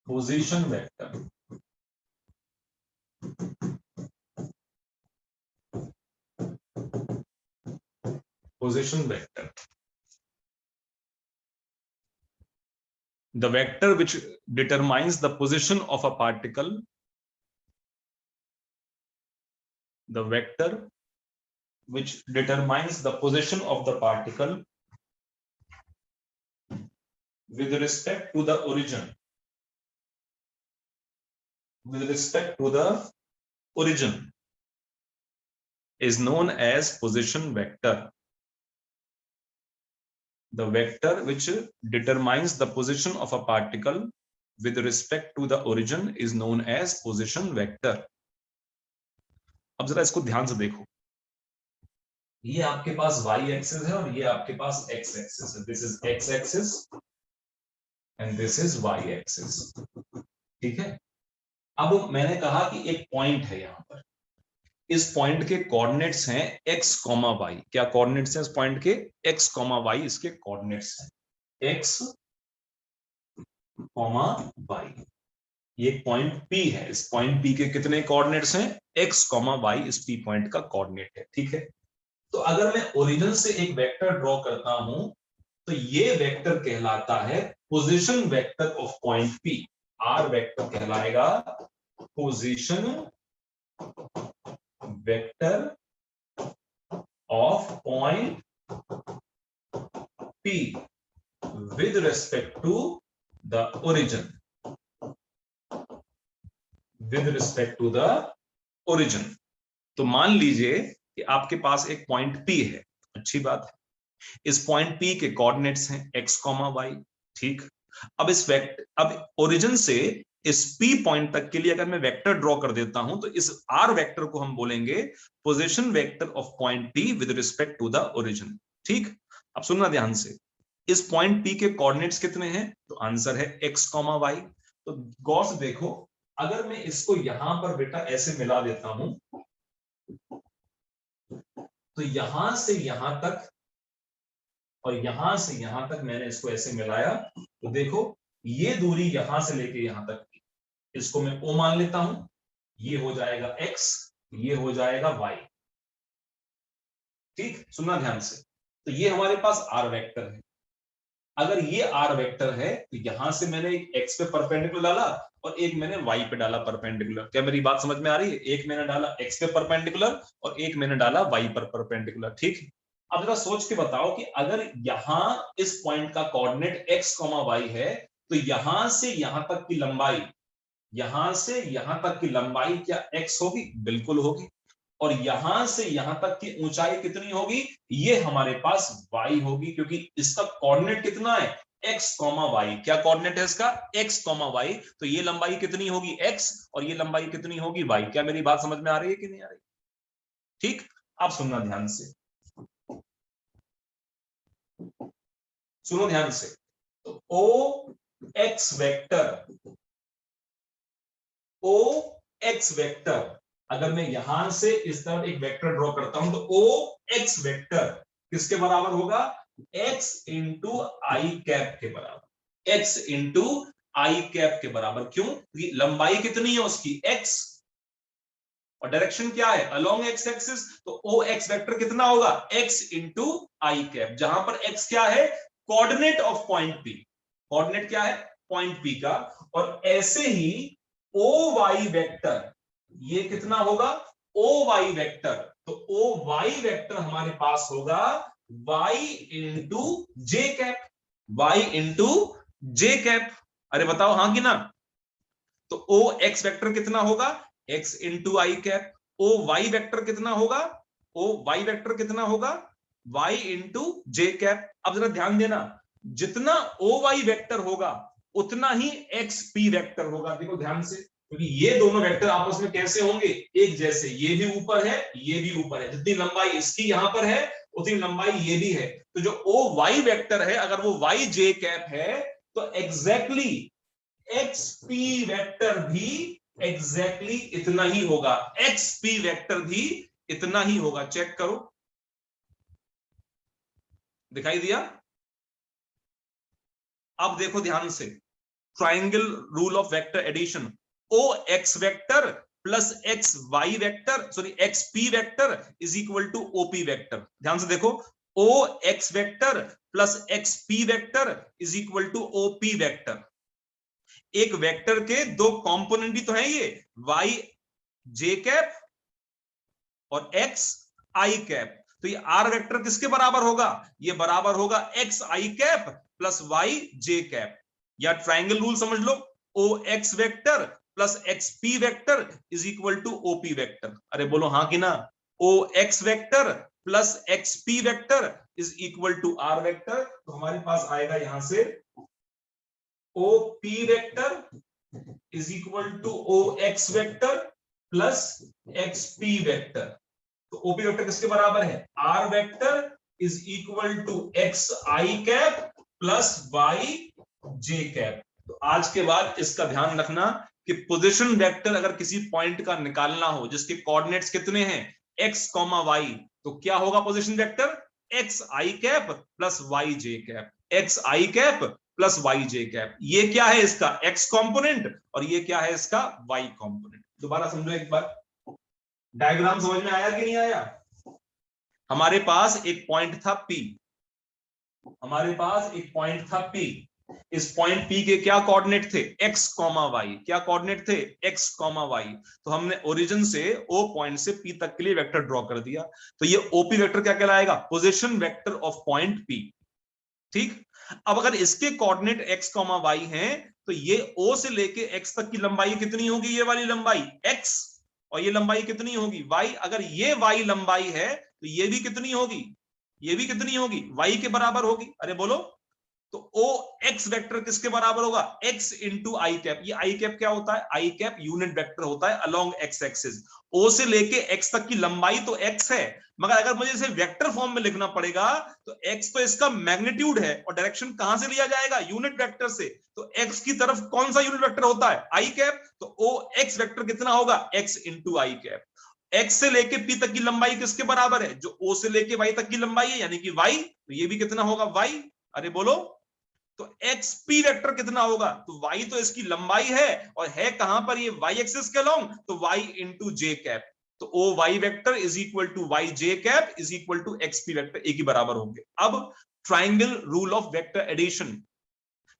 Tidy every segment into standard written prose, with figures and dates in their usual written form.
Position vector, position vector, the vector which determines the position of a particle, the vector which determines the position of the particle with respect to the origin, with respect to the origin is known as position vector. The vector which determines the position of a particle with respect to the origin is known as position vector. अब जरा इसको ध्यान से देखो, ये आपके पास y axis है और ये आपके पास x एक्सिस है. This is x axis and this is y axis. ठीक है. अब मैंने कहा कि एक पॉइंट है यहां पर, इस पॉइंट के कोऑर्डिनेट्स हैं x, y. क्या कोऑर्डिनेट्स हैं इस पॉइंट के? x, y इसके कोऑर्डिनेट्स हैं. x, y. ये पॉइंट P है. इस पॉइंट P के कितने कोऑर्डिनेट्स हैं? x, y इस P पॉइंट का कोऑर्डिनेट है. ठीक है. तो अगर मैं ओरिजिन से एक वेक्टर ड्रॉ करता हूं तो ये वेक्टर कहलाता है position vector of point P. R vector कहलाएगा position vector of point P with respect to the origin, with respect to the origin. तो मान लीजिए कि आपके पास एक पॉइंट P है. अच्छी बात है. इस पॉइंट P के कोऑर्डिनेट्स हैं x, y. ठीक. अब अब ओरिजिन से इस P पॉइंट तक के लिए अगर मैं वेक्टर ड्रॉ कर देता हूं तो इस R वेक्टर को हम बोलेंगे position vector of point P with respect to the origin. ठीक. अब सुनना ध्यान से, इस पॉइंट P के कोऑर्डिनेट्स कितने हैं? तो आंसर है x, y. तो गौर से देखो, अगर मैं इसको यहां पर बेटा ऐसे मिला देता हूं तो यहां से यहां तक और यहां से यहां तक मैंने इसको ऐसे मिलाया तो देखो ये दूरी यहां से लेके यहां तक, इसको मैं O मान लेता हूं. ये हो जाएगा x, ये हो जाएगा y. ठीक. सुनना ध्यान से. तो ये हमारे पास R वेक्टर है. अगर ये R वेक्टर है तो यहां से मैंने एक x पे परपेंडिकुलर डाला और एक मैंने y पे डाला परपेंडिकुलर. क्या मेरी बात समझ में आ रही है? एक मैंने डाला x पे परपेंडिकुलर और एक मैंने डाला y पर परपेंडिकुलर. ठीक. अब जरा सोच के बताओ कि अगर यहां इस पॉइंट का कोऑर्डिनेट x, y है तो यहां से यहां तक की लंबाई, यहां से यहां तक की लंबाई क्या x होगी? बिल्कुल होगी. और यहां से यहां तक की ऊंचाई कितनी होगी? ये हमारे पास y होगी, क्योंकि इसका कोऑर्डिनेट कितना है? x, y. क्या कोऑर्डिनेट है इसका? x, y. तो ये लंबाई कितनी होगी? x और ये लंबाई कितनी होगी? y. क्या मेरी बात समझ में आ रही है कि नहीं आ रही? ठीक. अब सुनना ध्यान से, सुनो ध्यान से. तो o x वेक्टर, अगर मैं यहां से इस तरफ एक वेक्टर ड्रॉ करता हूं तो o x वेक्टर किसके बराबर होगा? x इंटू आई कैप के बराबर. x इंटू आई कैप के बराबर. क्यों? क्योंकि लंबाई कितनी है उसकी? x और डायरेक्शन क्या है? Along x axis. तो o x वेक्टर कितना होगा? x इंटू आई कैप, जहां पर x क्या है? Coordinate of point P. Coordinate क्या है? पॉइंट P का. और ऐसे ही ओ वाई वेक्टर, ये कितना होगा? O Y vector. तो ओ वाई वेक्टर हमारे पास होगा y into J cap. y into J cap. अरे बताओ हां कि ना? तो ओ एक्स वेक्टर कितना होगा? x इंटू आई कैप. ओ वाई वेक्टर कितना होगा? ओ वाई वेक्टर कितना होगा? y into J cap. अब जरा ध्यान देना, जितना ओ वाई वेक्टर होगा उतना ही एक्स पी वेक्टर होगा. देखो ध्यान से, क्योंकि ये दोनों वेक्टर आपस में कैसे होंगे? एक जैसे. ये भी ऊपर है, ये भी ऊपर है. जितनी लंबाई इसकी यहां पर है उतनी लंबाई ये भी है. तो जो ओ वाई वेक्टर है, अगर वो वाई जे कैप है तो एग्जैक्टली एक्स पी वेक्टर भी एग्जैक्टली इतना ही होगा. एक्स पी वेक्टर भी इतना ही होगा. चेक करो, दिखाई दिया? अब देखो ध्यान से, triangle rule of vector addition, O X vector plus X Y vector, sorry X P vector is equal to OP vector. ध्यान से देखो, O X vector plus X P vector is equal to OP vector. एक vector के दो component भी तो है, ये वाई जे कैप और एक्स आई कैप। तो ये आर वेक्टर किसके बराबर होगा? ये बराबर होगा X I cap plus Y J cap, या ट्राइंगल रूल समझ लो, O X vector plus X P vector is equal to OP vector. अरे बोलो हाँ कि ना? O X vector plus X P vector is equal to R vector. तो हमारे पास आएगा यहां से O P vector is equal to O X vector plus X P vector. तो ओपी वेक्टर किसके बराबर है? R vector is equal to X I cap plus Y J cap. तो आज के बाद इसका ध्यान रखना कि पोजीशन वेक्टर अगर किसी पॉइंट का निकालना हो जिसके कोऑर्डिनेट्स कितने हैं, एक्स कॉमा वाई, तो क्या होगा position vector? X I cap plus Y J cap, X I cap plus Y J cap. ये क्या है? इसका एक्स कंपोनेंट, और ये क्या है? इसका वाई कंपोनेंट। दोबारा समझो एक बार, डायग्राम समझ में आया कि नहीं आया? हमारे पास एक पॉइंट था P, हमारे पास एक पॉइंट था P। इस पॉइंट P के क्या कोऑर्डिनेट थे? x comma Y. क्या कोऑर्डिनेट थे? x comma Y. तो हमने ओरिजिन से O पॉइंट से P तक के लिए वेक्टर ड्रॉ कर दिया। तो ये OP वेक्टर क्या कहलाएगा? Position vector of point P। ठीक, अब अगर इसके कोऑर्डिनेट x कॉमा वाई हैं, तो ये O से लेके x तक की लंबाई कितनी होगी? ये वाली लंबाई x, और ये लंबाई कितनी होगी? y। अगर ये y लंबाई है तो ये भी कितनी होगी? ये भी कितनी होगी? y के बराबर होगी। अरे बोलो, तो ओ एक्स वेक्टर किसके बराबर होगा? x इंटू आई कैप। ये आई कैप क्या होता है? आई कैप यूनिट वेक्टर होता है अलोंग एक्स एक्सिस। ओ से लेके x तक की लंबाई तो x है, मगर अगर मुझे इसे वेक्टर फॉर्म में लिखना पड़ेगा तो x तो इसका मैग्नीट्यूड है, और डायरेक्शन कहां से लिया जाएगा? यूनिट वेक्टर से। तो x की तरफ कौन सा यूनिट वेक्टर होता है? आई कैप। तो ओ एक्स वेक्टर कितना होगा? x इंटू आई कैप। x से लेके p तक की लंबाई किसके बराबर है? जो o से लेके y तक की लंबाई है, यानी कि y। तो ये भी कितना होगा? y। अरे बोलो, तो एक्स पी वेक्टर कितना होगा? तो y तो इसकी लंबाई है, और है कहां पर? ये y एक्सिस के लॉन्ग, तो y इंटू जे कैप। तो O Y vector is equal to Y J cap is equal to X P vector, एक ही बराबर होंगे। अब triangle rule of vector addition,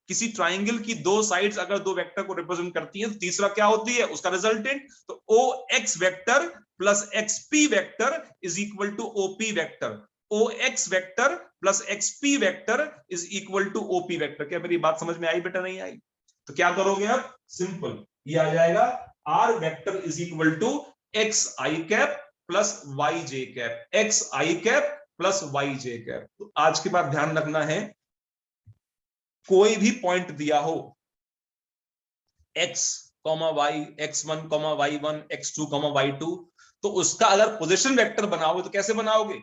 किसी ट्राइंगल की दो साइड्स अगर दो वेक्टर को रिप्रेजेंट करती हैं तो तीसरा क्या होती है? उसका रिजल्टेंट। तो O X vector plus X P vector is equal to OP vector. O X vector plus X P vector is equal to OP vector. क्या मेरी बात समझ में आई बेटा? नहीं आई? तो क्या करोगे आप? सिंपल, ये आ जाएगा R vector is equal to X I cap plus Y J cap, X I cap plus Y J cap. तो आज के बाद ध्यान रखना है, कोई भी पॉइंट दिया हो x comma Y, x1 comma y1, x2 comma y2, तो उसका अगर पोजीशन वेक्टर बनाओगे तो कैसे बनाओगे?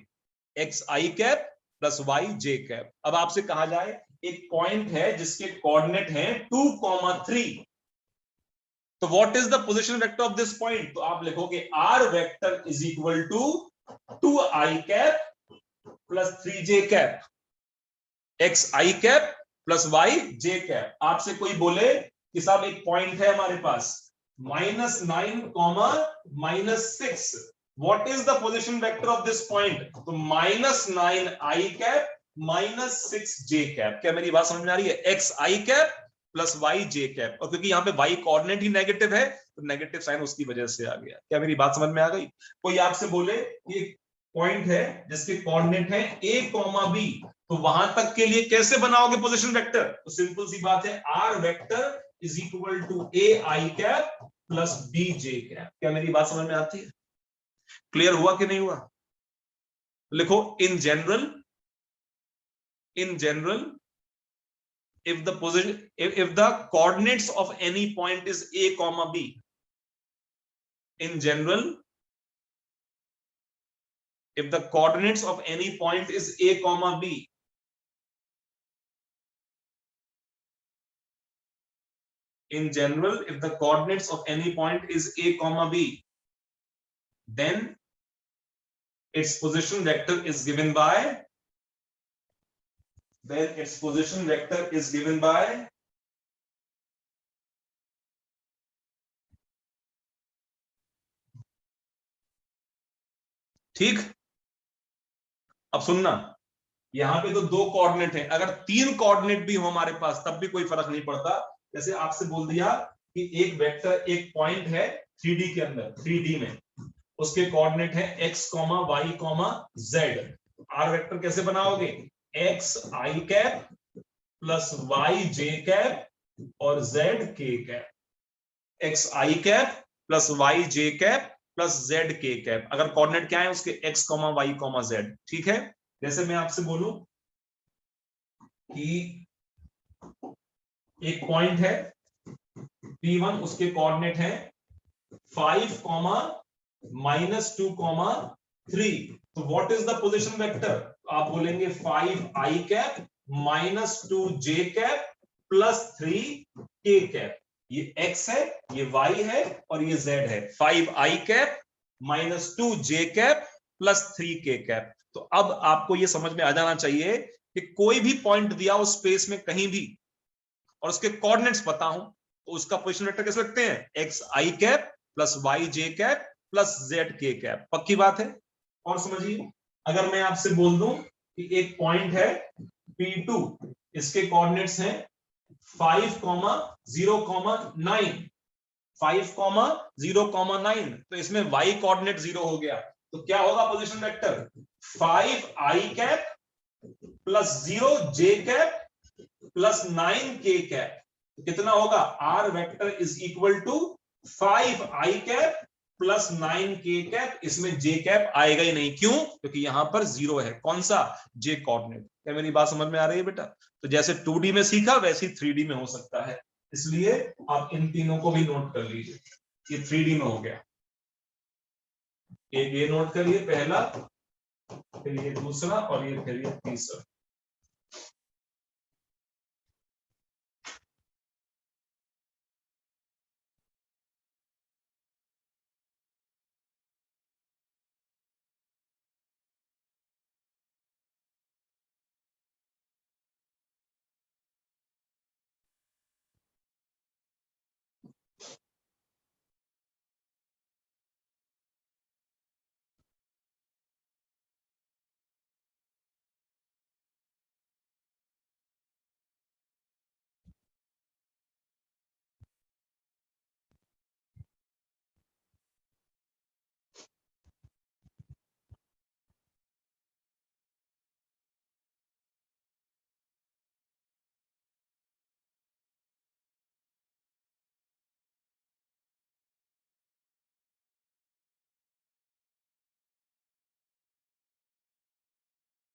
X I cap plus Y J cap. अब आपसे कहा जाए एक पॉइंट है जिसके कोऑर्डिनेट हैं 2 कॉमा 3, तो what is the position vector of this point? तो आप लिखोगे R vector is equal to 2 I cap plus 3 J cap, X I cap plus Y J cap. आपसे कोई बोले कि साहब एक पॉइंट है हमारे पास -9 comma -6, what is the position vector of this point? तो -9 आई कैप -6 जे कैप। क्या मेरी बात समझ में आ रही है? X I cap plus Y J cap, और क्योंकि यहाँ पे वाई कोऑर्डिनेट ही नेगेटिव है तो नेगेटिव साइन उसकी वजह से आ गया। क्या मेरी बात समझ में आ गई? कोई आपसे बोले कि पॉइंट है जिसके कोऑर्डिनेट है a कॉमा b, तो वहां तक के लिए कैसे बनाओगे पोजीशन वेक्टर? तो सिंपल सी बात है, R vector is equal to A I cap plus B J cap. क्या मेरी बात समझ में आती है? क्लियर हुआ कि नहीं हुआ? लिखो, in general if the position if the coordinates of any point is a comma b, in general if the coordinates of any point is a comma b, in general if the coordinates of any point is a comma b, then its position vector is given by ठीक, अब सुनना, यहां पे तो 2 coordinate है, अगर 3 coordinate भी हो हमारे पास तब भी कोई फर्क नहीं पड़ता। जैसे आपसे बोल दिया कि एक वेक्टर, एक पॉइंट है 3D के अंदर, 3D में उसके कोऑर्डिनेट है x, y, z। R vector कैसे बनाओगे? x i cap plus y j cap और z k cap. x i cap plus y j cap plus z k cap. अगर कोऑर्डिनेट क्या है उसके x, y, z। ठीक है, जैसे मैं आपसे बोलूं कि एक पॉइंट है P1, उसके कोऑर्डिनेट है 5, -2, 3। तो what is the position vector? आप बोलेंगे 5 i cap -2 j cap plus 3 k cap. ये x है, ये y है और ये z है। 5 i cap -2 j cap plus 3 k cap. तो अब आपको ये समझ में आ जाना चाहिए कि कोई भी पॉइंट दिया हो स्पेस में कहीं भी और उसके कोऑर्डिनेट्स पता हो तो उसका पोजीशन वेक्टर कैसे लिखते हैं? X I cap plus Y J cap plus Z के कैप। पक्की बात है? और समझिए, अगर मैं आपसे बोल दूं कि एक पॉइंट है P2, इसके कोऑर्डिनेट्स हैं 5, 0, 9। 5, 0, 9, तो इसमें y कोऑर्डिनेट 0 हो गया, तो क्या होगा position vector? 5 i cap plus 0 j cap plus 9 k cap. कितना होगा? R vector is equal to 5 i cap plus 9 k cap. इसमें j कैप आएगा ही नहीं, क्यों? क्योंकि यहां पर 0 है। कौन सा? j coordinate. क्या मेरी बात समझ में आ रही है बेटा? तो जैसे 2D में सीखा वैसे ही 3D में हो सकता है, इसलिए आप इन तीनों को भी नोट कर लीजिए। ये 3D में हो गया। एक ये नोट करिए पहला, फिर ये दूसरा और ये फिर ये तीसरा।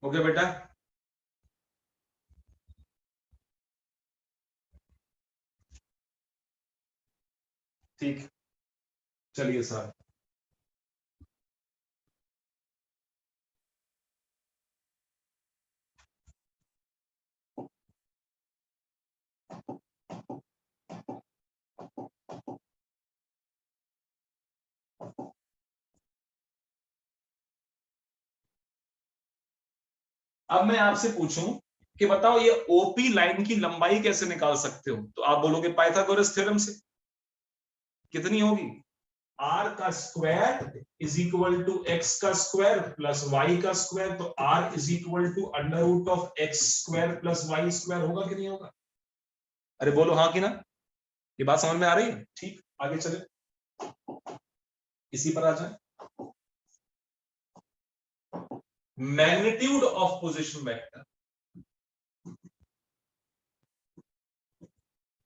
ओके बेटा, ठीक, चलिए सर। अब मैं आपसे पूछूं कि बताओ ये ओपी लाइन की लंबाई कैसे निकाल सकते हो? तो आप बोलोगे पाइथागोरस थ्योरम से। कितनी होगी? आर का square is equal to X का स्क्वायर प्लस वाई का स्क्वायर। तो R is equal to under root of X square plus Y square. होगा कि नहीं होगा? अरे बोलो हाँ कि ना। ये बात समझ में आ रही है? ठीक, आगे चले, इसी पर आ जाए। Magnitude of position vector,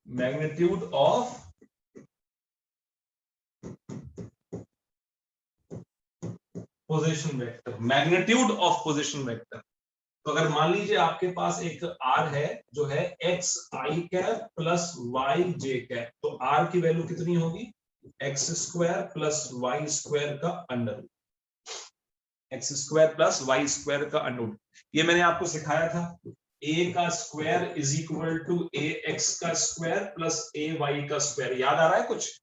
magnitude of position vector, magnitude of position vector. तो अगर मान लीजिए आपके पास एक आर है जो है X I cap plus Y J cap, तो आर की वैल्यू कितनी होगी? X square plus Y square का under root, X square plus Y square का अंडर रूट। ये मैंने आपको सिखाया था, ए का square is equal to A X का स्क्वायर प्लस ए वाई का स्क्वायर। याद आ रहा है कुछ?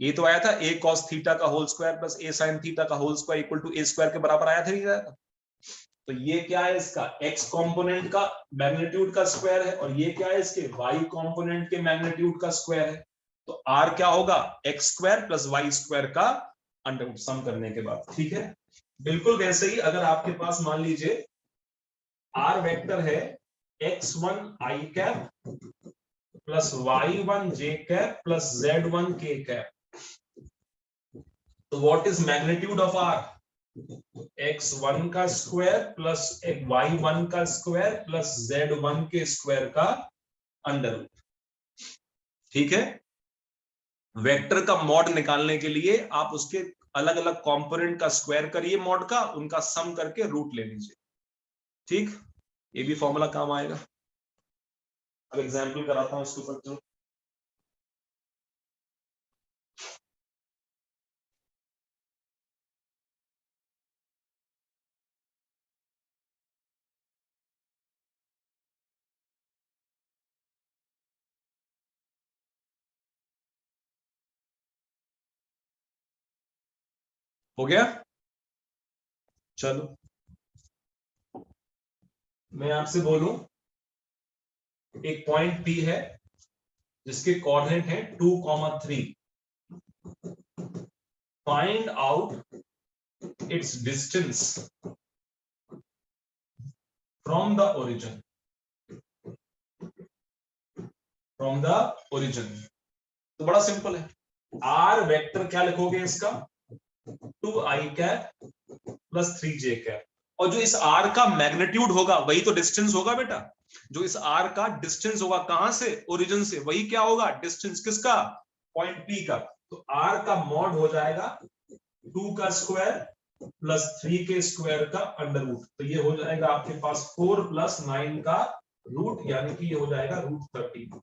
ये तो आया था ए कॉस थीटा का होल स्क्वायर प्लस ए साइन थीटा का whole square equal to A square के बराबर आया था, नहीं आया था? तो ये क्या है? इसका x कंपोनेंट का मैग्नीट्यूड का स्क्वायर है, और ये क्या है? इसके y कंपोनेंट के मैग्नीट्यूड का स्क्वायर है। तो r क्या होगा? x square plus Y square का अंडर रूट, सम करने के बाद। ठीक है, बिल्कुल वैसे ही अगर आपके पास मान लीजिए आर वेक्टर है x1 i cap plus y1 j cap plus z1 k cap, तो what is magnitude of r? x1 का स्क्वायर प्लस y1 का स्क्वायर प्लस z1 के स्क्वायर का अंडर रूट। ठीक है, वेक्टर का मॉड निकालने के लिए आप उसके अलग अलग कंपोनेंट का स्क्वायर करिए, मॉड का उनका सम करके रूट ले लीजिए। ठीक, ये भी फॉर्मूला काम आएगा। अब एग्जांपल कराता हूं इसके ऊपर। तो हो गया, चलो मैं आपसे बोलूं एक पॉइंट P है जिसके कोऑर्डिनेट है 2,3, find out it's distance from the origin, from the origin. तो बड़ा सिंपल है, आर वेक्टर क्या लिखोगे इसका 2i cap plus 3j cap, और जो इस आर का मैग्नीट्यूड होगा वही तो डिस्टेंस होगा बेटा। जो इस आर का डिस्टेंस होगा कहां से, ओरिजिन से, वही क्या होगा डिस्टेंस किसका, पॉइंट पी का। तो आर का मॉड हो जाएगा 2 का स्क्वायर प्लस 3 के स्क्वायर का अंडर रूट, तो ये हो जाएगा आपके पास 4 प्लस 9 का रूट, यानी कि ये हो जाएगा √30।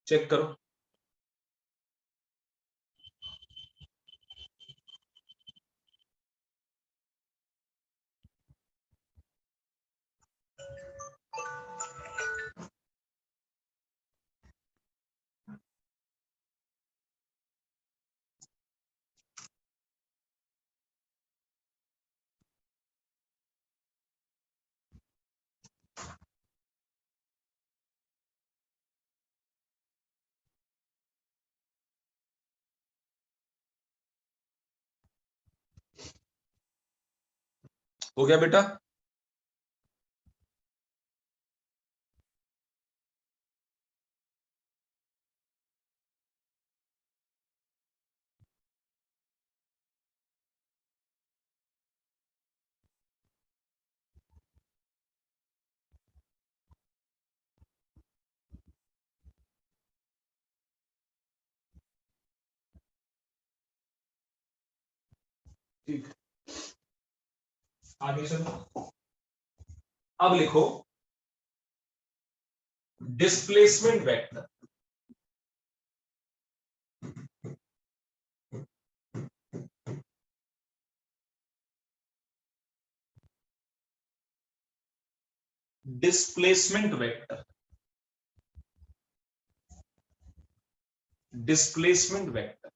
चेक करो। हो गया बेटा, ठीक, आगे चलो। अब लिखो displacement vector, displacement vector, displacement vector,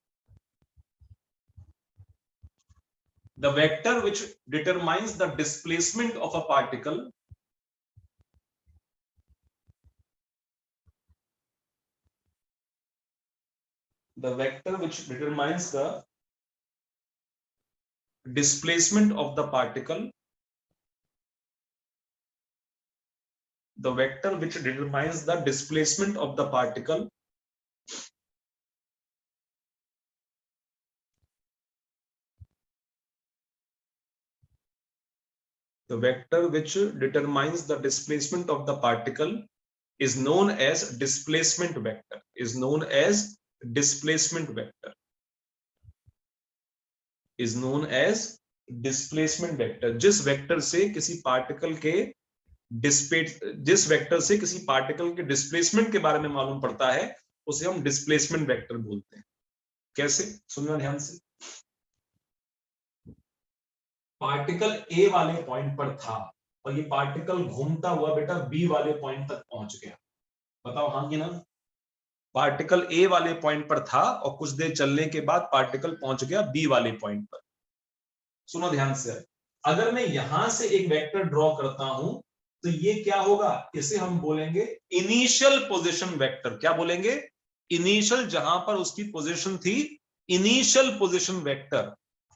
the vector which determines the displacement of a particle, the vector which determines the displacement of the particle, the vector which determines the displacement of the particle the vector which determines the displacement of the particle is known as displacement vector, is known as displacement vector, is known as displacement vector। जिस vector से किसी particle के जिस vector से किसी particle के displacement के बारे में मालूम पड़ता है उसे हम डिस्प्लेसमेंट वेक्टर बोलते हैं। कैसे, सुनना ध्यान से। पार्टिकल ए वाले पॉइंट पर था और ये पार्टिकल घूमता हुआ बेटा बी वाले पॉइंट तक पहुंच गया, बताओ हाँ कि ना। पार्टिकल ए वाले पॉइंट पर था और कुछ देर चलने के बाद पार्टिकल पहुंच गया बी वाले पॉइंट पर। सुनो ध्यान से, अगर मैं यहां से एक वेक्टर ड्रॉ करता हूं तो ये क्या होगा, इसे हम बोलेंगे इनिशियल पोजीशन वेक्टर। क्या बोलेंगे, इनिशियल, जहां पर उसकी पोजीशन थी इनिशियल पोजीशन वेक्टर।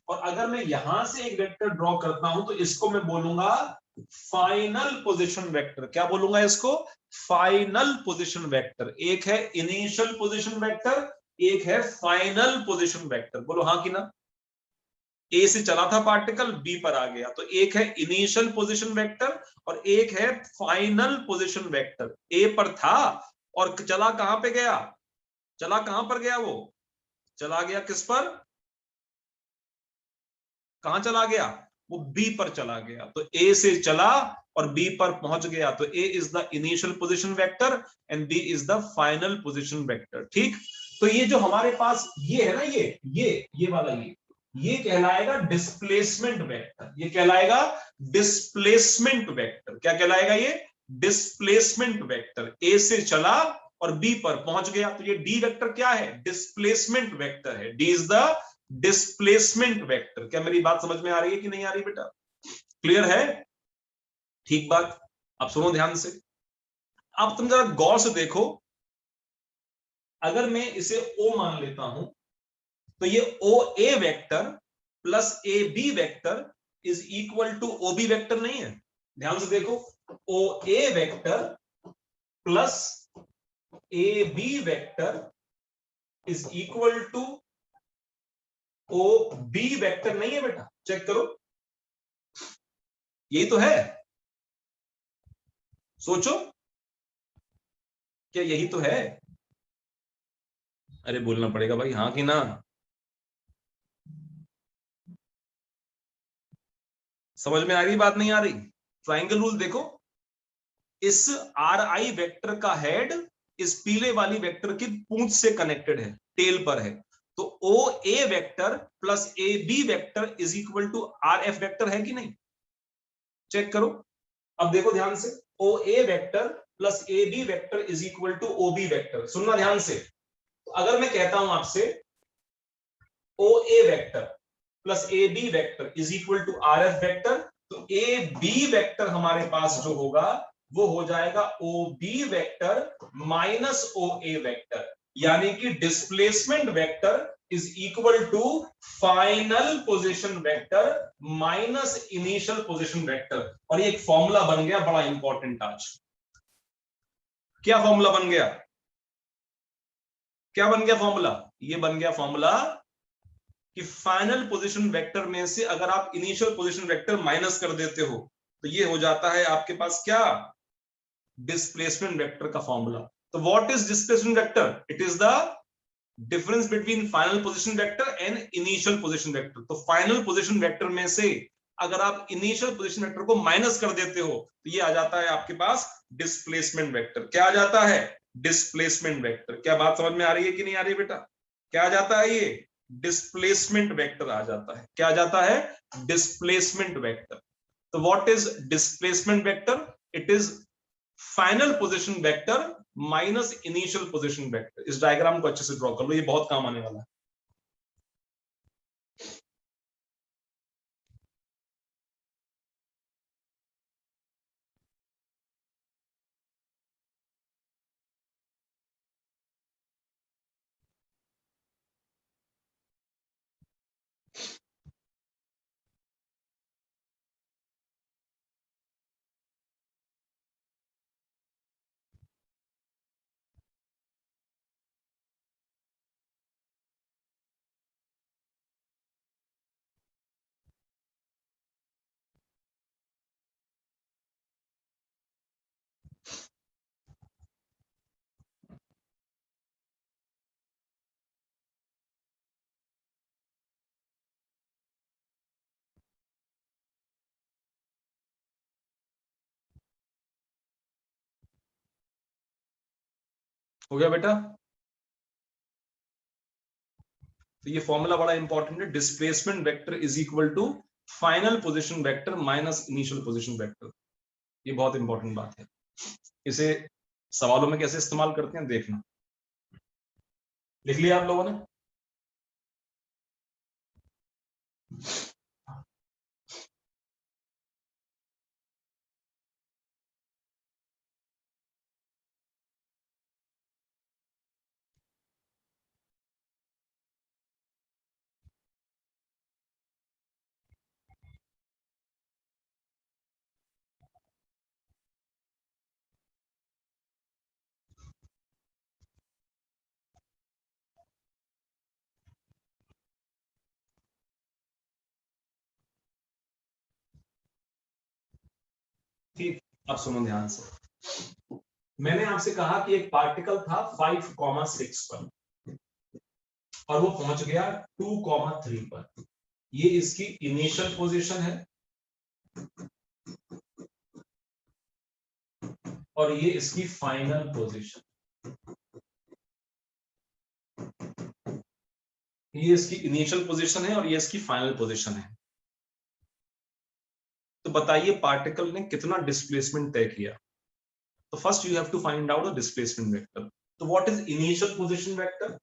और अगर मैं यहां से एक वेक्टर ड्रॉ करता हूं तो इसको मैं बोलूंगा फाइनल पोजीशन वेक्टर। क्या बोलूंगा इसको? Final position vector. एक है इनिशियल पोजीशन वेक्टर, एक है फाइनल पोजीशन वेक्टर। बोलो हाँ कि ना? ए से चला था पार्टिकल, बी पर आ गया, तो एक है इनिशियल पोजीशन वेक्टर और एक है फाइनल पोजीशन वेक्टर। ए पर था और चला कहां पे गया? चला कहां पर गया? वो चला गया किस पर? कहां चला गया? वो बी पर चला गया। तो ए से चला और बी पर पहुंच गया, तो A is the initial position vector and B is the final position vector. ठीक, तो ये जो हमारे पास ये है ना, ये वाला ये कहलाएगा डिस्प्लेसमेंट वेक्टर। ये कहलाएगा डिस्प्लेसमेंट वेक्टर। क्या कहलाएगा ये? Displacement vector. ए से चला और बी पर पहुंच गया, तो ये डी वेक्टर क्या है? डिस्प्लेसमेंट वेक्टर है। D is the displacement vector. क्या मेरी बात समझ में आ रही है कि नहीं आ रही बेटा? क्लियर है? ठीक बात। अब सुनो ध्यान से, अब तुम जरा गौर से देखो, अगर मैं इसे ओ मान लेता हूं तो ये O A vector plus A B vector is equal to O B vector नहीं है? ध्यान से देखो, O A vector plus A B vector is equal to O B vector नहीं है बेटा? चेक करो, यही तो है। सोचो, क्या यही तो है? अरे बोलना पड़ेगा भाई, हाँ कि ना? समझ में आ रही बात, नहीं आ रही? ट्राइंगल रूल देखो, इस आर आई वेक्टर का हेड इस पीले वाली वेक्टर की पूंछ से कनेक्टेड है, टेल पर है। तो O A vector plus A B vector is equal to R F vector है कि नहीं? चेक करो। अब देखो ध्यान से, O A vector plus A B vector is equal to O B vector. सुनना ध्यान से, तो अगर मैं कहता हूं आपसे O A vector plus A B vector is equal to R F vector, तो ए बी वेक्टर हमारे पास जो होगा वो हो जाएगा O B vector minus O A vector. यानी कि displacement vector is equal to final position vector minus initial position vector. और ये एक फॉर्मूला बन गया बड़ा इंपॉर्टेंट आज। क्या फॉर्मूला बन गया? क्या बन गया फॉर्मूला? ये बन गया फॉर्मूला कि फाइनल पोजीशन वेक्टर में से अगर आप इनिशियल पोजीशन वेक्टर माइनस कर देते हो तो ये हो जाता है आपके पास क्या? डिस्प्लेसमेंट वेक्टर का फॉर्मूला। तो what is displacement vector? It is the difference between final position vector and initial position vector. तो फाइनल पोजीशन वेक्टर में से अगर आप इनिशियल पोजीशन वेक्टर को माइनस कर देते हो तो ये आ जाता है आपके पास डिस्प्लेसमेंट वेक्टर। क्या आ जाता है? Displacement vector. क्या बात समझ में आ रही है कि नहीं आ रही बेटा? क्या आ जाता है? ये डिस्प्लेसमेंट वेक्टर आ जाता है। क्या आ जाता है? Displacement vector. तो what is displacement vector? It is final position vector minus initial position vector. इस डायग्राम को अच्छे से ड्रॉ कर लो, ये बहुत काम आने वाला है। हो गया बेटा? तो ये फॉर्मूला बड़ा इंपॉर्टेंट है, displacement vector is equal to final position vector minus initial position vector. ये बहुत इंपॉर्टेंट बात है। इसे सवालों में कैसे इस्तेमाल करते हैं देखना। लिख लिया आप लोगों ने? ठीक, अब सुनो ध्यान से। मैंने आपसे कहा कि एक पार्टिकल था 5,6 पर और वो पहुंच गया 2,3 पर। ये इसकी इनिशियल पोजीशन है और ये इसकी फाइनल पोजीशन। ये इसकी इनिशियल पोजीशन है और ये इसकी फाइनल पोजीशन है। तो बताइए पार्टिकल ने कितना डिस्प्लेसमेंट तय किया। तो first you have to find out the displacement vector. तो what is initial position vector?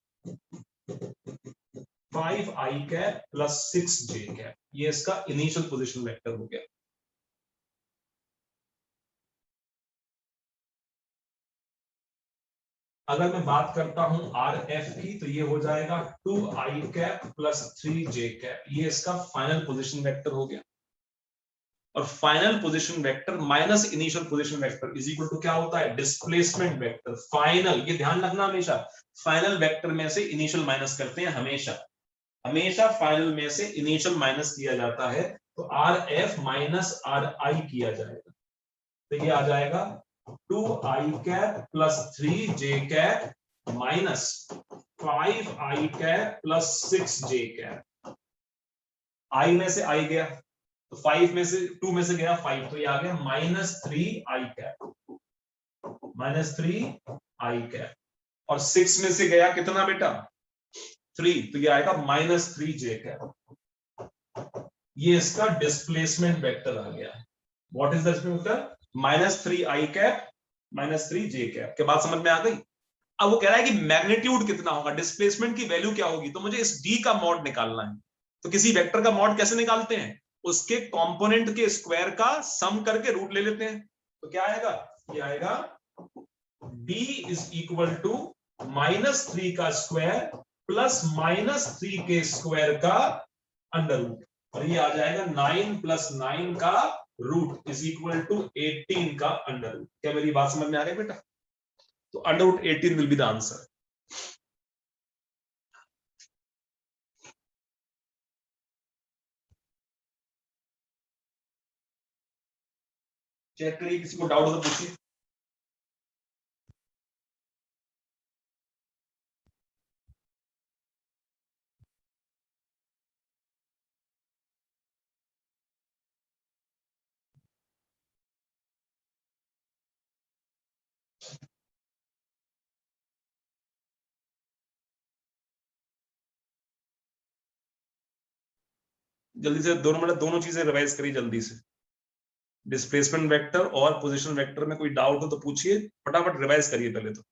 5i cap plus 6j cap, ये इसका इनिशियल पोजीशन वेक्टर हो गया। अगर मैं बात करता हूं आर एफ की तो ये हो जाएगा 2i cap plus 3j cap, ये इसका फाइनल पोजीशन वेक्टर हो गया। और final position vector minus initial position vector is equal to क्या होता है? Displacement vector. फाइनल, ये ध्यान रखना हमेशा, फाइनल वेक्टर में से इनिशियल माइनस करते हैं हमेशा, हमेशा फाइनल में से इनिशियल माइनस किया जाता है। तो R F minus R I किया जाएगा, तो ये आ जाएगा 2i cap plus 3j cap minus 5i cap plus 6j cap. I में से आई गया तो 5 में से 2 में से गया 5, तो ये आ गया -3i कैप, -3i कैप। और 6 में से गया कितना बेटा? 3, तो ये आएगा -3j कैप। ये इसका डिस्प्लेसमेंट वेक्टर आ गया है। What is the displacement vector? -3i cap -3j cap. के बात समझ में आ गई? अब वो कह रहा है कि मैग्नीट्यूड कितना होगा, डिस्प्लेसमेंट की वैल्यू क्या होगी, तो मुझे इस d का मॉड निकालना है। तो किसी वेक्टर का मॉड कैसे निकालते हैं? उसके कंपोनेंट के स्क्वायर का सम करके रूट ले लेते हैं। तो क्या आएगा? ये आएगा d इज इक्वल टू -3 का स्क्वायर प्लस -3 के स्क्वायर का अंडर रूट, और ये आ जाएगा 9 + 9 का रूट इज इक्वल टू 18 का अंडर रूट। क्या मेरी बात समझ में आ रही है बेटा? तो under root 18 will be the answer. Check करिए, किसी को डाउट हो तो पूछिए। जल्दी से दोनों चीजें रिवाइज करिए जल्दी से। डिस्प्लेसमेंट वेक्टर और पोजीशन वेक्टर में कोई डाउट हो तो पूछिए, फटाफट रिवाइज करिए पहले तो।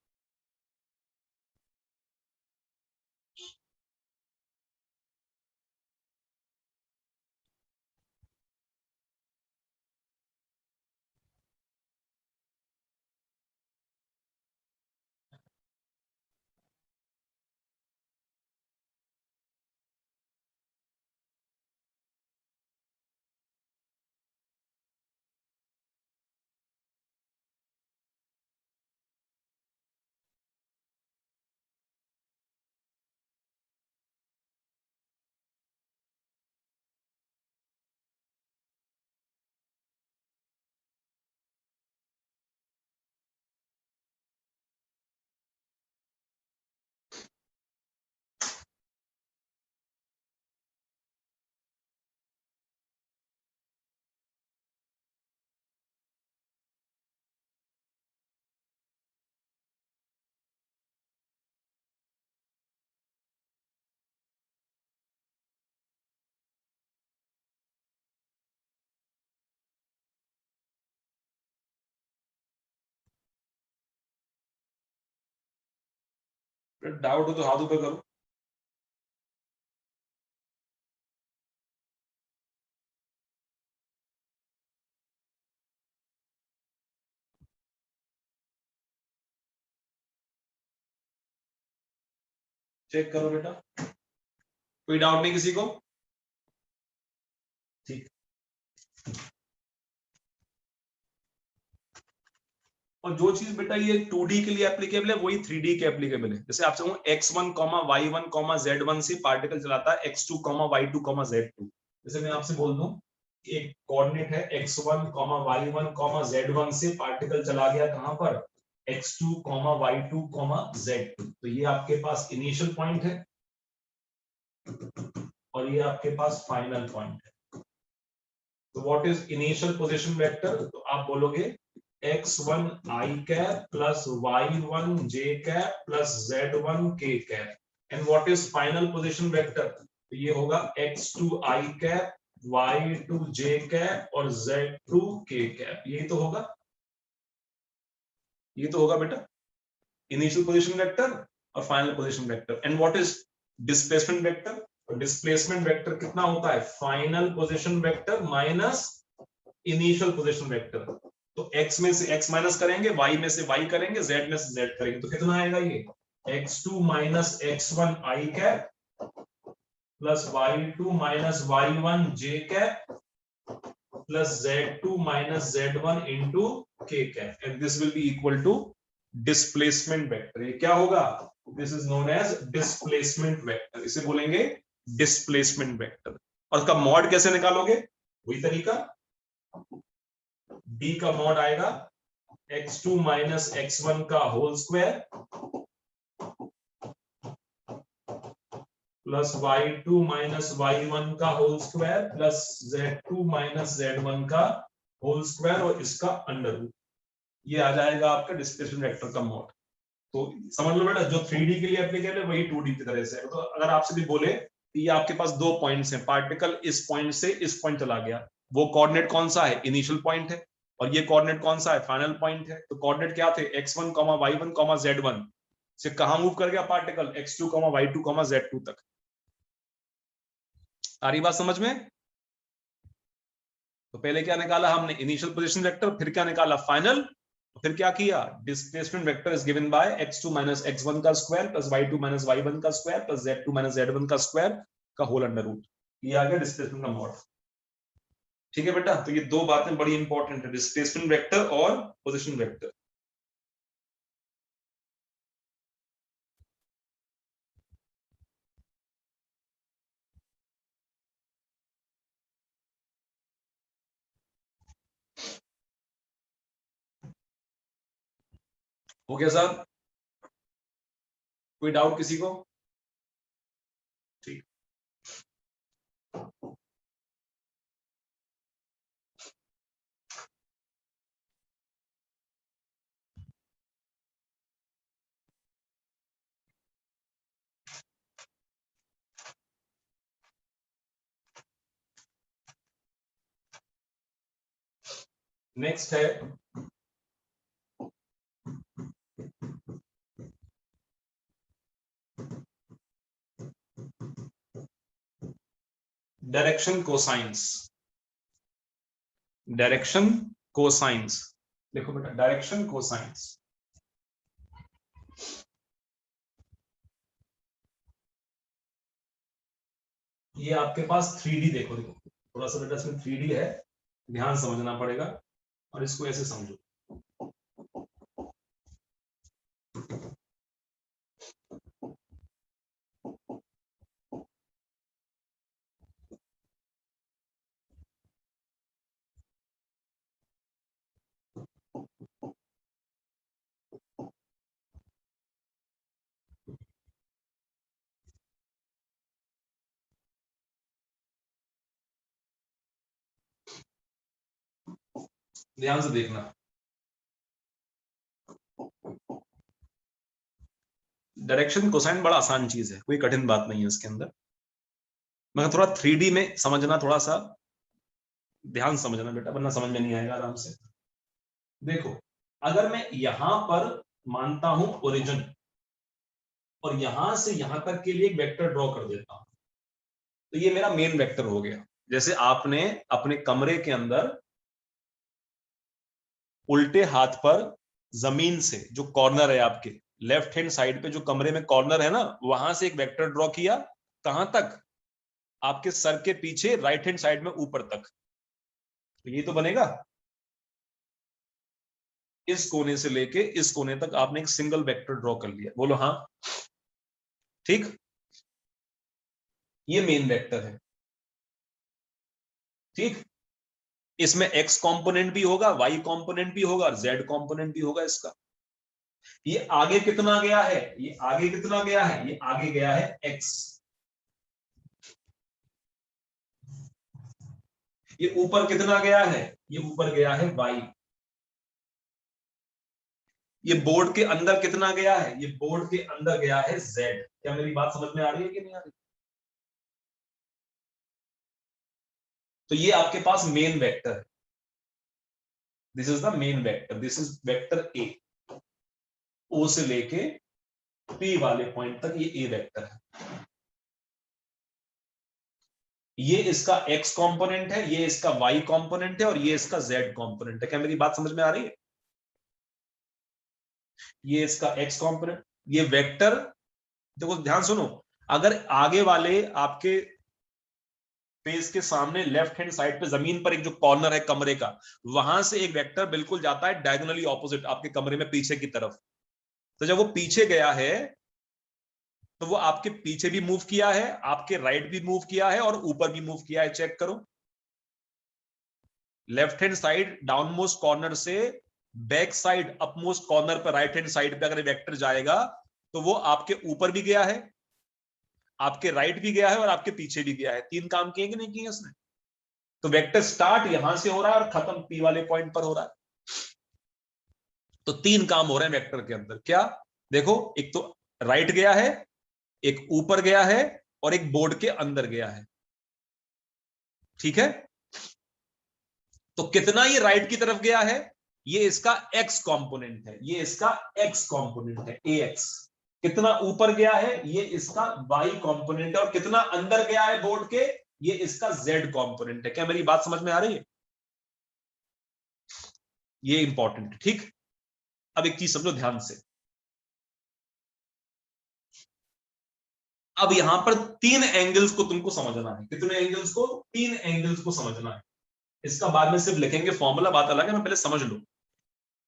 डाउट हो तो हाथ ऊपर करो। चेक करो बेटा, कोई डाउट नहीं किसी को? ठीक। और जो चीज बेटा ये 2D के लिए एप्लीकेबल है वही 3D के एप्लीकेबल है। जैसे आपसे कहूं x1, y1, z1 से पार्टिकल चलाता है x2, y2, z2। जैसे मैं आपसे बोल दूं एक कोऑर्डिनेट है x1, y1, z1 से पार्टिकल चला गया कहां पर x2, y2, z2। तो ये आपके पास इनिशियल पॉइंट है और ये आपके पास फाइनल पॉइंट है। तो what is initial position vector? तो आप बोलोगे x1 i cap plus y1 j cap plus z1 k cap. And what is final position vector? तो ये होगा x2 i cap, y2 j cap और z2 k कैप। यही तो होगा, ये तो होगा बेटा इनिशियल पोजीशन वेक्टर और final position vector. And what is displacement vector? तो डिस्प्लेसमेंट वेक्टर कितना होता है? Final position vector minus initial position vector. तो x में से x माइनस करेंगे, y में से y करेंगे, z में से z करेंगे, तो कितना आएगा ये x2 minus x1 i cap plus y2 minus y1 j cap plus z2 minus z1 into k cap. And this will be equal to displacement vector. ये क्या होगा? This is known as displacement vector. इसे बोलेंगे displacement vector. और उसका mod कैसे निकालोगे? वही तरीका, d का मॉड आएगा x2 माइनस x1 का whole square plus y2 minus y1 का whole square plus z2 minus z1 का होल स्क्वायर और इसका अंडर रूट। ये आ जाएगा आपका डिस्प्लेसमेंट वेक्टर का मॉड। तो समझ लो बेटा, जो 3D के लिए एप्लीकेबल है वही 2D की तरह से है। तो अगर आपसे भी बोले कि ये आपके पास दो पॉइंट्स हैं, पार्टिकल इस पॉइंट से इस पॉइंट चला गया, वो कोऑर्डिनेट कौन सा है? इनिशियल पॉइंट है। और ये कोऑर्डिनेट कौन सा है? फाइनल पॉइंट है। तो कोऑर्डिनेट क्या थे? x1, y1, z1 से कहां मूव कर गया पार्टिकल? x2, y2, z2 तक। आ रही बात समझ में? तो पहले क्या निकाला हमने? Initial position vector. फिर क्या निकाला? फाइनल। फिर क्या किया? Displacement vector is given by x2 minus x1 का square plus y2 minus y1 का square plus z2 minus z1 का स्क्वायर का होल अंडर रूट। ये आ गया डिस्प्लेसमेंट का मॉड। ठीक है बेटा, तो ये दो बातें बड़ी इंपॉर्टेंट है, डिस्प्लेसमेंट वेक्टर और पोजीशन वेक्टर। हो गया साहब? कोई डाउट किसी को? ठीक। नेक्स्ट है डायरेक्शन कोसाइंस। डायरेक्शन कोसाइंस, देखो बेटा डायरेक्शन कोसाइंस। ये आपके पास 3D, देखो देखो थोड़ा सा बेटा इसमें 3D है, ध्यान समझना पड़ेगा और इसको ऐसे समझो। ध्यान से देखना, डायरेक्शन कोसाइन बड़ा आसान चीज है, कोई कठिन बात नहीं है इसके अंदर, मगर थोड़ा 3D में समझना, थोड़ा सा ध्यान समझना बेटा, वरना समझ में नहीं आएगा आराम से। देखो अगर मैं यहां पर मानता हूं ओरिजिन और यहां से यहां तक के लिए एक वेक्टर ड्रॉ कर देता हूं, तो ये मेरा मेन वेक्टर हो गया। जैसे आपने अपने कमरे के अंदर उल्टे हाथ पर जमीन से जो कॉर्नर है आपके लेफ्ट हैंड साइड पे, जो कमरे में कॉर्नर है ना, वहां से एक वेक्टर ड्रॉ किया, कहां तक? आपके सर के पीछे राइट हैंड साइड में ऊपर तक। तो ये तो बनेगा, इस कोने से लेके इस कोने तक आपने एक सिंगल वेक्टर ड्रॉ कर लिया। बोलो हाँ, ठीक। ये मेन वेक्टर है, ठीक। इसमें x कंपोनेंट भी होगा, y कंपोनेंट भी होगा और z कंपोनेंट भी होगा इसका। ये आगे कितना गया है, ये आगे कितना गया है, ये आगे गया है x, ये ऊपर कितना गया है, ये ऊपर गया है y, ये बोर्ड के अंदर कितना गया है, ये बोर्ड के अंदर गया है z। क्या मेरी बात समझ में आ रही है कि नहीं आ रही? तो ये आपके पास मेन वेक्टर है, this is the main vector, this is vector A, O से लेके पी वाले पॉइंट तक ये ए वेक्टर है। ये इसका x कंपोनेंट है, ये इसका y कंपोनेंट है और ये इसका z कंपोनेंट है। क्या मेरी बात समझ में आ रही है? ये इसका x कंपोनेंट, ये वेक्टर, देखो ध्यान सुनो, अगर आगे वाले आपके पेज के सामने लेफ्ट हैंड साइड पे जमीन पर एक जो कॉर्नर है कमरे का, वहां से एक वेक्टर बिल्कुल जाता है डायगोनली ऑपोजिट आपके कमरे में पीछे की तरफ, तो जब वो पीछे गया है तो वो आपके पीछे भी मूव किया है, आपके राइट भी मूव किया है और ऊपर भी मूव किया है। चेक करो, left hand side down most corner से बैक साइड अपमोस्ट कॉर्नर पर राइट हैंड साइड पे अगर वेक्टर जाएगा तो वो आपके ऊपर भी गया है, आपके राइट भी गया है और आपके पीछे भी गया है। तीन काम किए कि नहीं किए उसने? तो वेक्टर स्टार्ट यहां से हो रहा है और खत्म पी वाले पॉइंट पर हो रहा है। तो तीन काम हो रहे हैं वेक्टर के अंदर। क्या? देखो, एक तो राइट गया है, एक ऊपर गया है और एक बोर्ड के अंदर गया है। ठीक है, तो कितना ये राइट की तरफ गया है, ये इसका x कंपोनेंट है, ये इसका x कंपोनेंट है ax। कितना ऊपर गया है, ये इसका y कंपोनेंट है और कितना अंदर गया है बोर्ड के, ये इसका z कंपोनेंट है। क्या मेरी बात समझ में आ रही है? ये इंपॉर्टेंट है। ठीक, अब एक चीज समझो ध्यान से, अब यहां पर तीन एंगल्स को तुमको समझना है। कितने एंगल्स को? तीन एंगल्स को समझना है। इसका बाद में सिर्फ लिखेंगे फॉर्मूला, बात अलग है, मैं पहले समझ लो।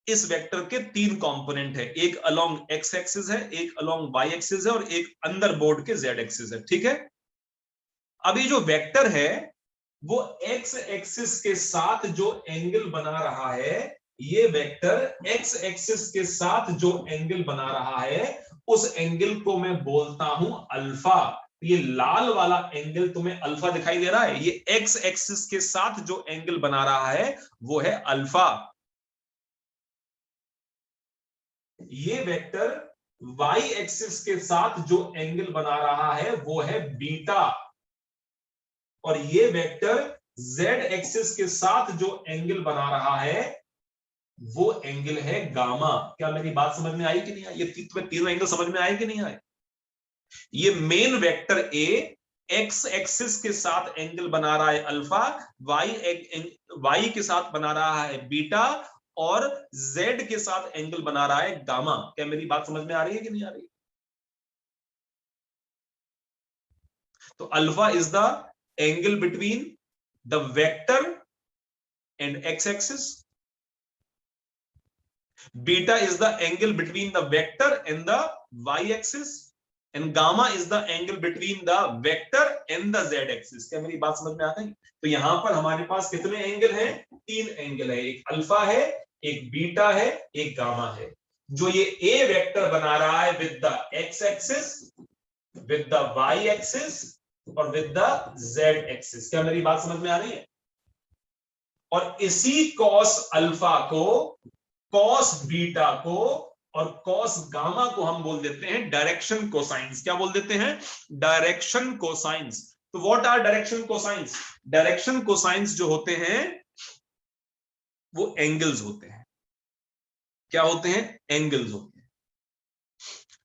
इस वेक्टर के तीन कंपोनेंट है, एक अलोंग एक्स एक्सिस है, एक अलोंग वाई एक्सिस है और एक अंदर बोर्ड के जेड एक्सिस है। ठीक है, अब ये जो वेक्टर है वो एक्स एक्सिस के साथ जो एंगल बना रहा है, ये वेक्टर एक्स एक्सिस के साथ जो एंगल बना रहा है उस एंगल को मैं बोलता हूं अल्फा। ये लाल वाला एंगल तुम्हें अल्फा दिखाई दे रहा है, ये एक्स एक्सिस के साथ जो एंगल बना रहा है वो है अल्फा। ये वेक्टर y एक्सिस के साथ जो एंगल बना रहा है वो है बीटा, और ये वेक्टर z एक्सिस के साथ जो एंगल बना रहा है वो एंगल है गामा। क्या मेरी बात समझ में आई कि नहीं आई? ये तुम्हें तीनों एंगल समझ में आए कि नहीं आए? ये main vector a x axis के साथ एंगल बना रहा है अल्फा, y के साथ बना रहा है बीटा और z के साथ एंगल बना रहा है गामा। क्या मेरी बात समझ में आ रही है कि नहीं आ रही? तो alpha is the angle between the vector and x axis, beta is the angle between the vector and the y axis, and gamma is the angle between the vector and the z axis। क्या मेरी बात समझ में आ गई? तो यहां पर हमारे पास कितने एंगल हैं? तीन एंगल है, एक अल्फा है, एक बीटा है, एक गामा है। जो ये a वेक्टर बना रहा है with the x axis, with the y axis और विद द z एक्सिस। क्या मेरी बात समझ में आ रही है? और इसी cos अल्फा को, कॉस बीटा को और कॉस गामा को हम बोल देते हैं डायरेक्शन कोसाइंस। क्या बोल देते हैं? Direction cosines. तो what are direction cosines? Direction cosines जो होते हैं वो एंगल्स होते हैं। क्या होते हैं? एंगल्स होते हैं।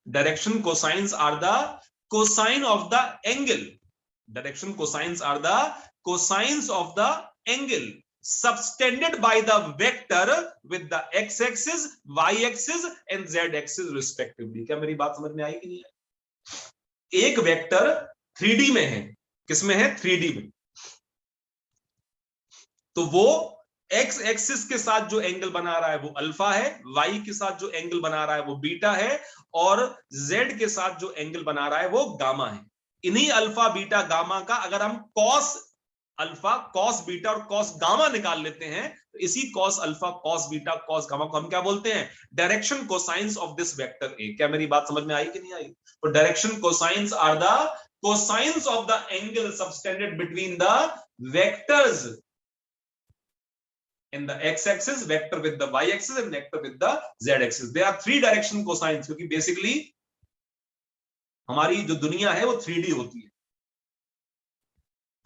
Direction cosines are the cosine of the angle. Direction cosines are the cosines of the angle subtended by the vector with the x-axis, y-axis and z-axis respectively। क्या मेरी बात समझ में आई कि नहीं आई? एक वेक्टर 3D में है, किसमें है? 3D में। तो वो x एक्सिस के साथ जो एंगल बना रहा है वो अल्फा है, y के साथ जो एंगल बना रहा है वो बीटा है और z के साथ जो एंगल बना रहा है वो गामा है। इन्हीं अल्फा बीटा गामा का अगर हम कॉस अल्फा कॉस बीटा और कॉस गामा निकाल लेते हैं, तो इसी cos alpha cos beta cos gamma को हम क्या बोलते हैं, direction cosines of this vector A. क्या मेरी बात समझ में आई कि नहीं आई? तो direction cosines are the cosines of the angle subtended between the vectors in the x-axis, vector with the y-axis and vector with the z-axis. There are three direction cosines, क्योंकि बेसिकली हमारी जो दुनिया है वो 3D होती है।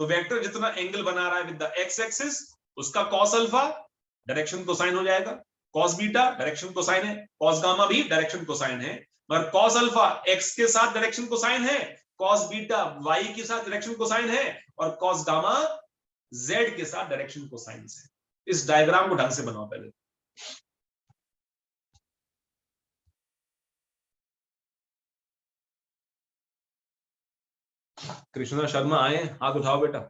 तो vector जितना एंगल बना रहा है विद द x-axis, उसका cos अल्फा डायरेक्शन कोसाइन हो जाएगा, cos बीटा डायरेक्शन कोसाइन है, cos गामा भी डायरेक्शन कोसाइन है, मगर cos अल्फा x के साथ डायरेक्शन कोसाइन है, cos बीटा y के साथ डायरेक्शन कोसाइन है, और cos गामा z के साथ डायरेक्शन कोसाइन है। इस डायग्राम को ढंग से बनाओ पहले। कृष्णा शर्मा आए, हाथ उठाओ बेटा।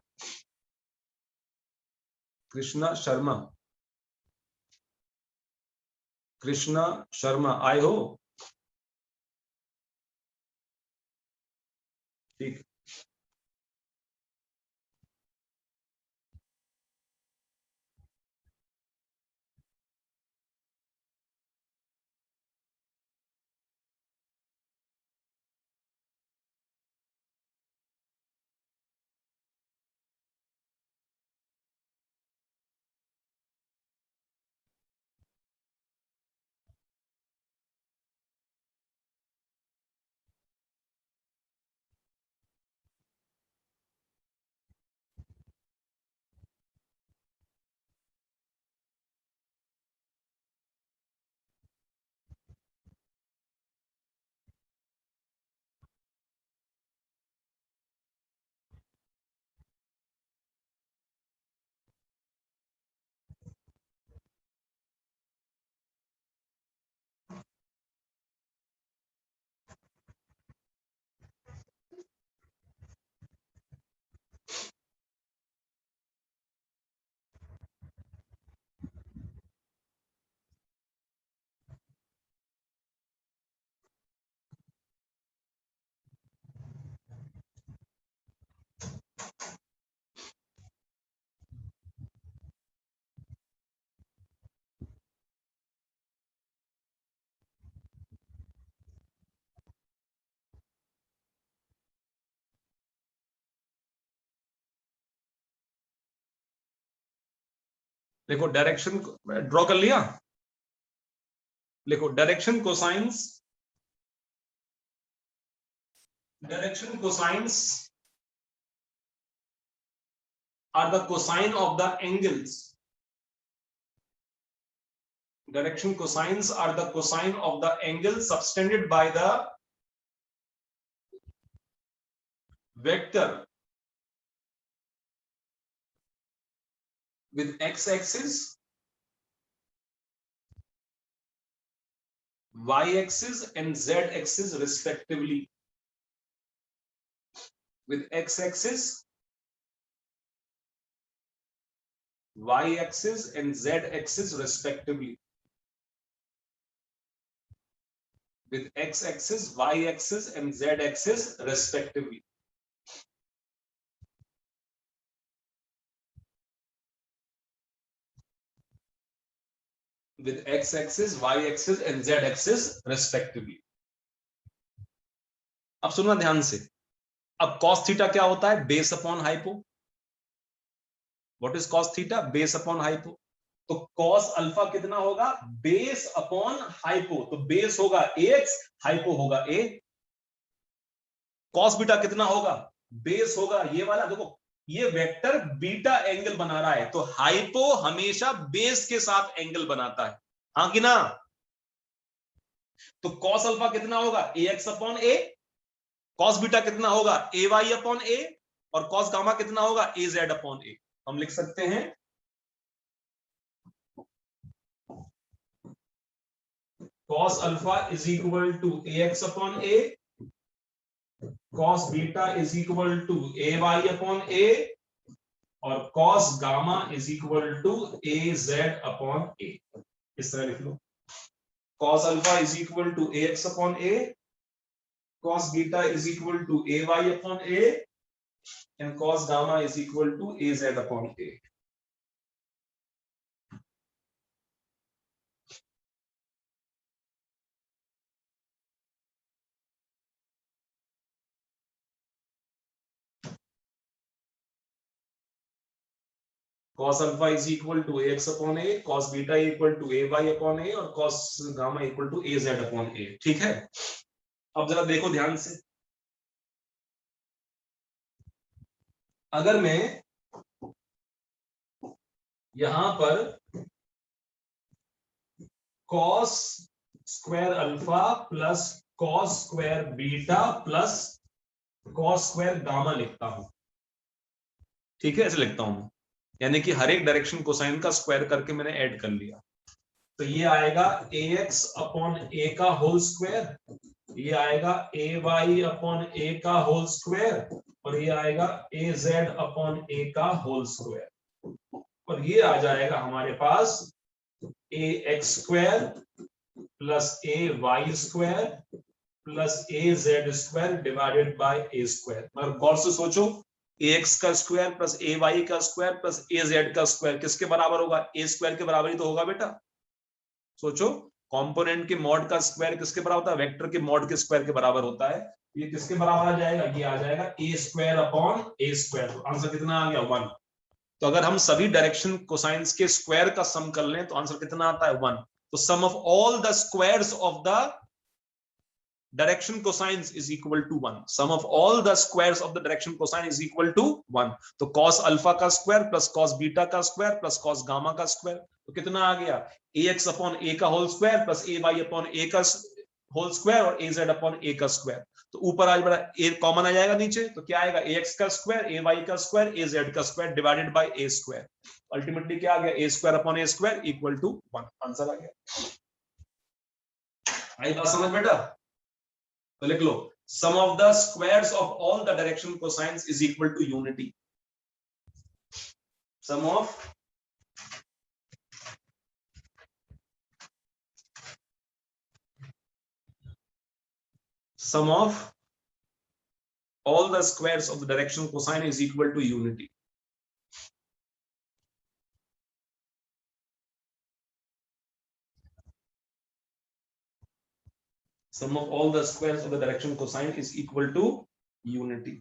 कृष्णा शर्मा, कृष्णा शर्मा आए हो? ठीक। देखो डायरेक्शन ड्रॉ कर लिया, लिखो direction cosines, direction cosines are the cosine of the angles. Direction cosines are the cosine of the angle subtended by the vector with x-axis, y-axis and z-axis respectively. With x-axis, y-axis and z-axis respectively. With x-axis, y-axis and z-axis respectively. With x-axis, y-axis and z-axis respectively. अब सुनना ध्यान से। अब cos theta क्या होता है? Base upon hypo. What is cos theta? Base upon hypo. तो cos alpha कितना होगा? Base upon hypo. तो बेस होगा ax, हाइपो होगा a। cos बीटा कितना होगा? बेस होगा ये वाला, देखो ये वेक्टर बीटा एंगल बना रहा है, तो हाइपो हमेशा बेस के साथ एंगल बनाता है, हाँ कि ना? तो cos अल्फा कितना होगा? ax upon a। cos beta कितना होगा? ay upon a। और cos गामा कितना होगा? az upon a। हम लिख सकते हैं cos alpha is equal to ax upon a, cos beta is equal to ay upon a, और cos gamma is equal to az upon a। इस तरह लिख लो, cos alpha is equal to ax upon a, cos beta is equal to ay upon a, and cos gamma is equal to az upon a. Cos alpha is equal to ax upon a, cos beta equal to ay upon a और cos gamma equal to az upon a. ठीक है, अब जरा देखो ध्यान से, अगर मैं यहां पर cos square alpha plus cos square beta plus cos square gamma लिखता हूं, ठीक है, ऐसे लिखता हूं, यानी कि हर एक डायरेक्शन कोसाइन का स्क्वायर करके मैंने ऐड कर लिया, तो ये आएगा ax अपॉन a का होल स्क्वायर, ये आएगा ay अपॉन a का होल स्क्वायर और ये आएगा az अपॉन a का होल स्क्वायर, और ये आ जाएगा हमारे पास ax square plus ay square plus az square divided by a square. मगर गौर से सोचो, ax का स्क्वायर प्लस ay का स्क्वायर प्लस az का स्क्वायर किसके बराबर होगा? a स्क्वायर के बराबर ही तो होगा बेटा। सोचो, कंपोनेंट के मॉड का स्क्वायर किसके बराबर होता है? वेक्टर के मॉड के स्क्वायर के बराबर होता है। ये किसके बराबर आ जाएगा? ये आ जाएगा a square upon a square. तो आंसर कितना आ गया? 1। तो अगर हम सभी डायरेक्शन कोसाइंस के स्क्वायर का सम कर लें तो आंसर कितना आता है? 1। तो sum of all the squares of the direction cosines is equal to 1. Sum of all the squares of the direction cosine is equal to 1. तो cos अल्फा का स्क्वायर प्लस cos बीटा का square plus cos gamma का square, तो कितना आ गया? ax upon a का whole square plus ay upon a का होल स्क्वायर और az अपॉन a का स्क्वायर। तो ऊपर आज बड़ा a कॉमन आ जाएगा नीचे, तो क्या आएगा? ax का स्क्वायर, ay का स्क्वायर, az का square divided by a square. Ultimately क्या आ गया? a square upon a square equal to 1। Answer आ गया। आई बात समझ बेटा? तो लिख लो, sum of the squares of all the direction cosines is equal to unity. Sum of all the squares of the direction cosine is equal to unity. Sum of all the squares of the direction cosine is equal to unity.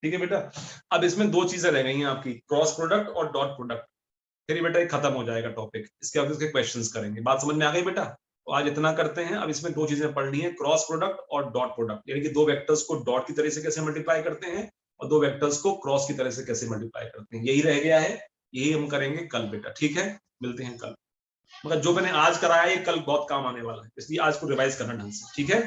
ठीक है बेटा, अब इसमें दो चीजें रह गई हैं आपकी, क्रॉस प्रोडक्ट और डॉट प्रोडक्ट। फिर बेटा ये खत्म हो जाएगा टॉपिक, इसके बाद इसके क्वेश्चंस करेंगे। बात समझ में आ गई बेटा? तो आज इतना करते हैं। अब इसमें दो चीजें पढ़नी है, क्रॉस प्रोडक्ट और डॉट प्रोडक्ट, यानी कि दो वेक्टर्स को डॉट की तरह से कैसे मल्टीप्लाई करते हैं और दो वेक्टर्स को क्रॉस की तरह से कैसे मल्टीप्लाई करते हैं। यही रह गया है, यही हम करेंगे कल बेटा। ठीक है, मिलते हैं कल। मगर जो मैंने आज कराया ये कल बहुत काम आने वाला है, इसलिए आज को रिवाइज करना ढंग से। ठीक है।